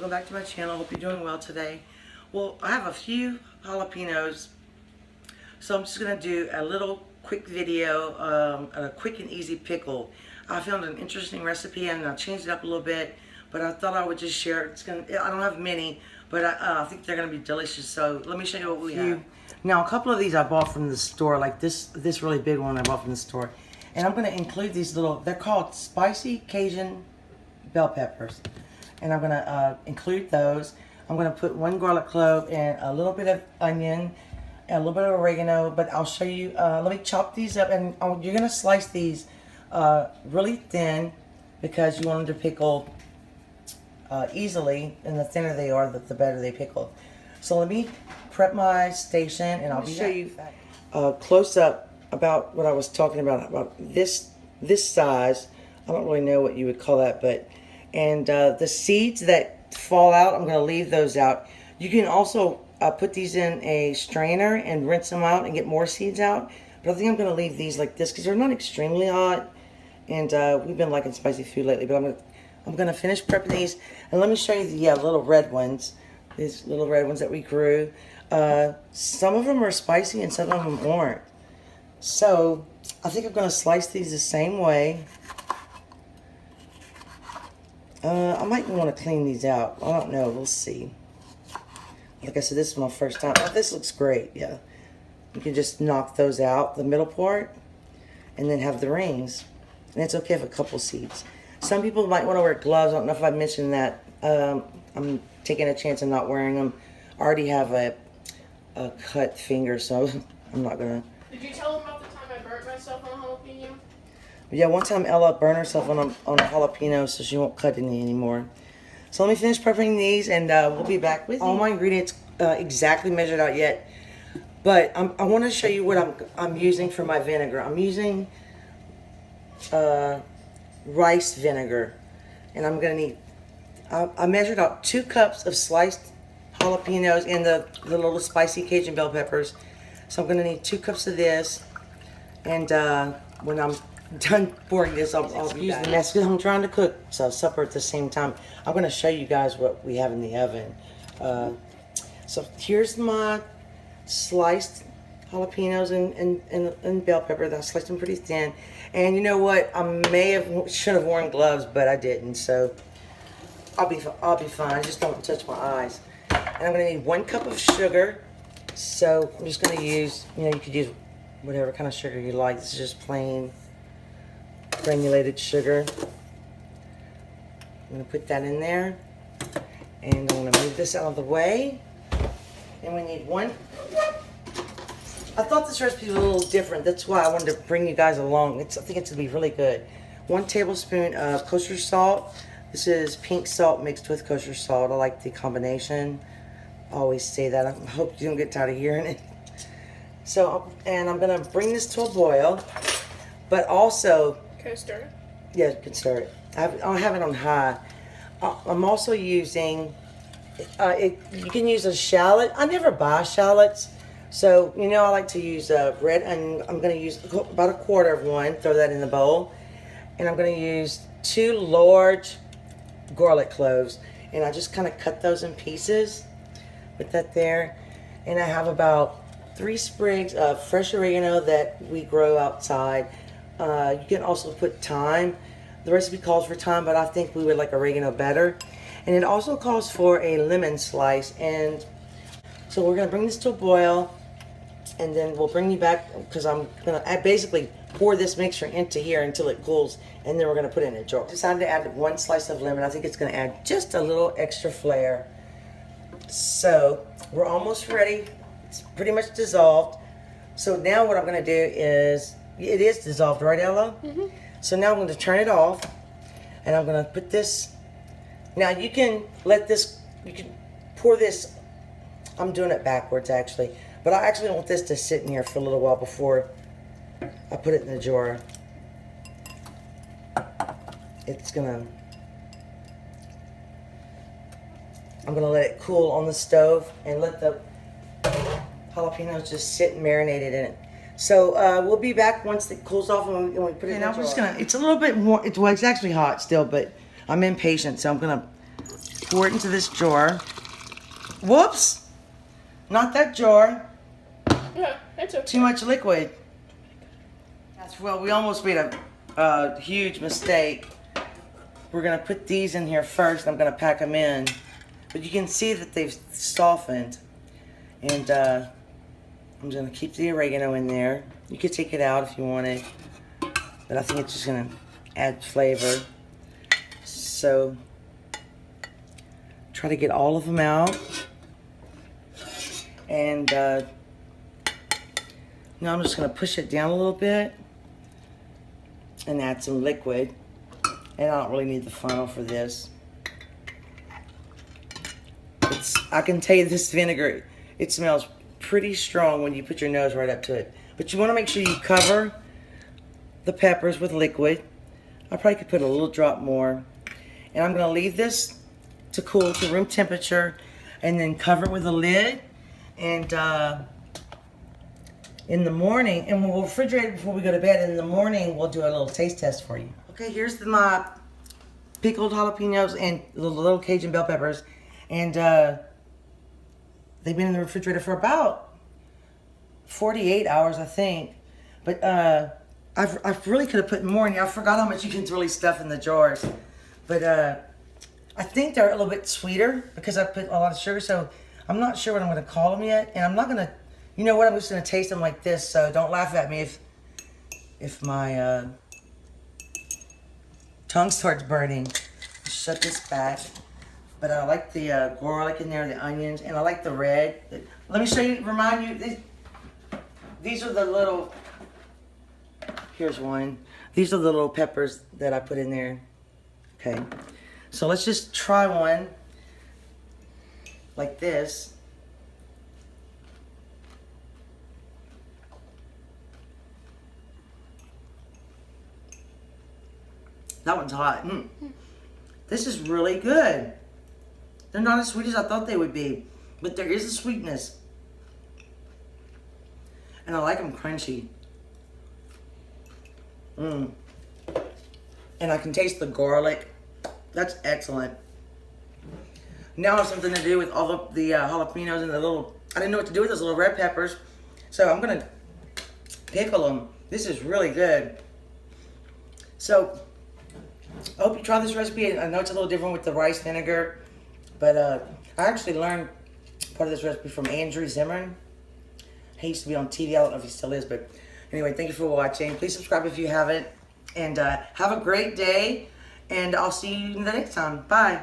welcome back to my channel. Hope you're doing well today. Well, I have a few jalapenos, so I'm just going to do a little quick video, a quick and easy pickle. I found an interesting recipe and I changed it up a little bit, but I thought I would just share it. I don't have many, but I think they're going to be delicious, so let me show you what we have. Now, a couple of these I bought from the store, like this really big one I bought from the store. And I'm going to include these little, they're called spicy Cajun bell peppers. And I'm going to include those. I'm going to put 1 garlic clove and a little bit of onion and a little bit of oregano. But I'll show you, let me chop these up. And you're going to slice these really thin because you want them to pickle easily. And the thinner they are, the better they pickle. So let me prep my station and I'll show you close up about what I was talking about this size. I don't really know what you would call that, but and the seeds that fall out, I'm going to leave those out. You can also put these in a strainer and rinse them out and get more seeds out. But I think I'm going to leave these like this because they're not extremely hot. And we've been liking spicy food lately. But I'm going to finish prepping these. And let me show you the little red ones. These little red ones that we grew. Some of them are spicy and some of them aren't. So I think I'm going to slice these the same way. I might want to clean these out. I don't know. We'll see. Like I said, this is my first time. Oh, this looks great. Yeah. You can just knock those out, the middle part, and then have the rings. And it's okay if a couple seeds. Some people might want to wear gloves. I don't know if I mentioned that. I'm taking a chance of not wearing them. I already have a cut finger, so I'm not going to. Did you tell them about the time I burnt myself on a jalapeno? Yeah, one time Ella burned herself on a jalapeno, so she won't cut any anymore. So let me finish prepping these, and we'll be back with you. All my ingredients exactly measured out yet, but I want to show you what I'm using for my vinegar. I'm using rice vinegar, and I'm gonna need. I measured out 2 cups of sliced jalapenos and the little spicy Cajun bell peppers. So I'm gonna need 2 cups of this, and when I'm done pouring this, I'll use the mess because I'm trying to cook supper at the same time. I'm going to show you guys what we have in the oven. So here's my sliced jalapenos and bell pepper. I sliced them pretty thin. And you know what? I should have worn gloves, but I didn't. So I'll be fine. Just don't touch my eyes. And I'm going to need 1 cup of sugar. So I'm just going to use, you could use whatever kind of sugar you like. This is just plain granulated sugar. I'm going to put that in there, and I'm going to move this out of the way. And we need 1. I thought this recipe was a little different. That's why I wanted to bring you guys along. I think it's going to be really good. 1 tablespoon of kosher salt. This is pink salt mixed with kosher salt. I like the combination. I always say that. I hope you don't get tired of hearing it. So, and I'm going to bring this to a boil, but also. Can I stir it? Yeah, you can stir it. I'll have it on high. I'm also using, you can use a shallot. I never buy shallots. So, I like to use red onion. I'm going to use about 1/4 of one. Throw that in the bowl. And I'm going to use 2 large garlic cloves. And I just kind of cut those in pieces. Put that there. And I have about 3 sprigs of fresh oregano that we grow outside. You can also put thyme. The recipe calls for thyme, but I think we would like oregano better. And it also calls for a lemon slice. And so we're going to bring this to a boil, and then we'll bring you back because I'm going to basically pour this mixture into here until it cools, and then we're going to put it in a jar. Decided to add 1 slice of lemon. I think it's going to add just a little extra flair. So we're almost ready. It's pretty much dissolved. So now what I'm going to do is, it is dissolved, right, Ella? Mm-hmm. So now I'm going to turn it off, and I'm going to put this. Now you can you can pour this. I'm doing it backwards actually, but I actually want this to sit in here for a little while before I put it in the jar. I'm gonna let it cool on the stove and let the jalapenos just sit marinated in it. So we'll be back once it cools off and we put it in the jar. It's a little bit more, well, it's actually hot still, but I'm impatient, so I'm gonna pour it into this jar. Whoops! Not that jar. Yeah, that's okay. Too much liquid. Well, we almost made a huge mistake. We're going to put these in here first. I'm going to pack them in. But you can see that they've softened. And I'm going to keep the oregano in there. You could take it out if you wanted. But I think it's just going to add flavor. So, try to get all of them out. And now I'm just going to push it down a little bit. And add some liquid. And I don't really need the funnel for this. I can tell you this vinegar, it smells pretty strong when you put your nose right up to it. But you want to make sure you cover the peppers with liquid. I probably could put a little drop more. And I'm going to leave this to cool to room temperature. And then cover it with a lid. And in the morning, and we'll refrigerate it before we go to bed. In the morning, we'll do a little taste test for you. Okay, here's my pickled jalapenos and the little Cajun bell peppers. And they've been in the refrigerator for about 48 hours, I think. But I really could have put more in here. I forgot how much you can really stuff in the jars. But I think they're a little bit sweeter because I put a lot of sugar. So I'm not sure what I'm going to call them yet. And I'm not going to, you know what, I'm just going to taste them like this. So don't laugh at me if my tongue starts burning. Shut this back. But I like the garlic in there, the onions, and I like the red. Let me show you, remind you, these are the little, here's one. These are the little peppers that I put in there. Okay, so let's just try one like this. That one's hot. This is really good. They're not as sweet as I thought they would be, but there is a sweetness. And I like them crunchy. And I can taste the garlic. That's excellent. Now I have something to do with all the jalapenos and the little, I didn't know what to do with those little red peppers. So I'm going to pickle them. This is really good. So I hope you try this recipe. I know it's a little different with the rice vinegar. But I actually learned part of this recipe from Andrew Zimmern. He used to be on TV. I don't know if he still is. But anyway, thank you for watching. Please subscribe if you haven't. And have a great day. And I'll see you the next time. Bye.